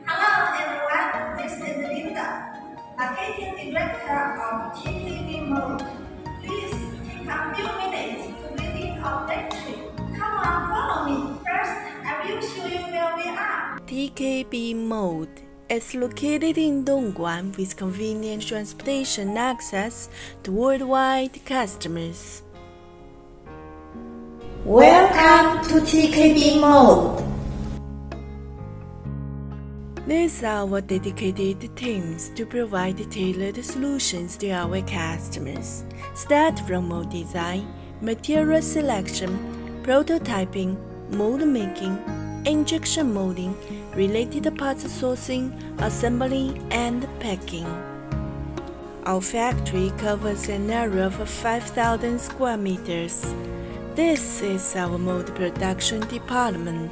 Hello everyone, this is Linda, Marketing Director of TKB Mode. Please take a few minutes to visit our factory. Come on, follow me. First, I will show you where we are. TKB Mode is located in Dongguan with convenient transportation access to worldwide customers. Welcome to TKB Mode. These are our dedicated teams to provide tailored solutions to our customers. Start from mold design, material selection, prototyping, mold making, injection molding, related parts sourcing, assembly, and packing. Our factory covers an area of 5,000 square meters. This is our mold production department.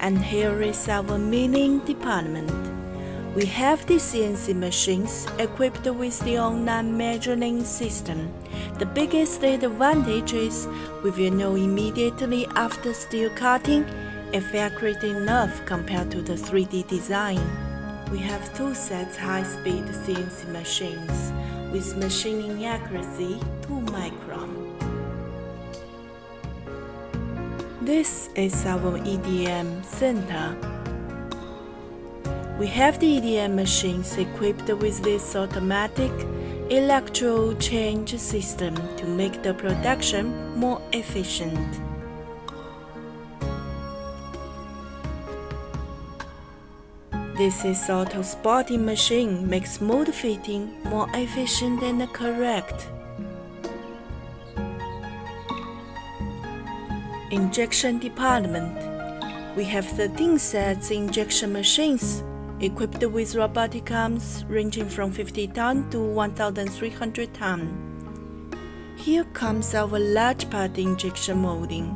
And here is our milling department. We have the CNC machines equipped with the online measuring system. The biggest advantage is we will know immediately after steel cutting if accurate enough compared to the 3D design. We have two sets high-speed CNC machines with machining accuracy 2 micron. This is our EDM center. We have the EDM machines equipped with this automatic electro change system to make the production more efficient. This is auto spotting machine makes mold fitting more efficient and correct. Injection department. We have 13 sets injection machines equipped with robotic arms ranging from 50 ton to 1,300 ton. Here comes our large part injection molding.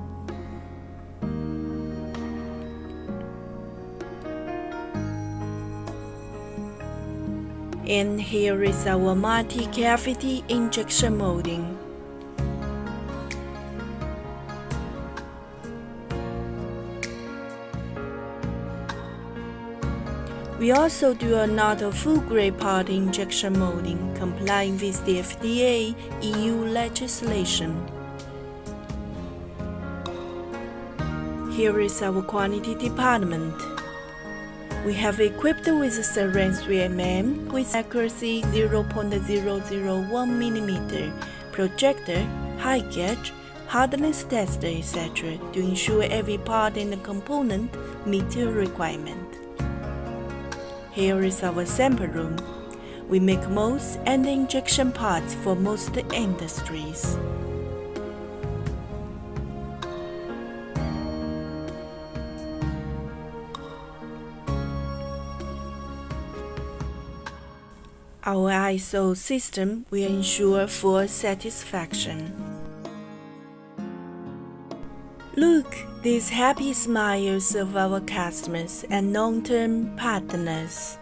And here is our multi-cavity injection molding. We also do another full-grade part injection molding, complying with the FDA EU legislation. Here is our quality department. We have equipped with a syringe 3mm with accuracy 0.001 mm, projector, high gauge, hardness tester, etc. to ensure every part and component meet your requirement. Here is our sample room. We make molds and injection parts for most industries. Our ISO system will ensure full satisfaction. Look, these happy smiles of our customers and long-term partners.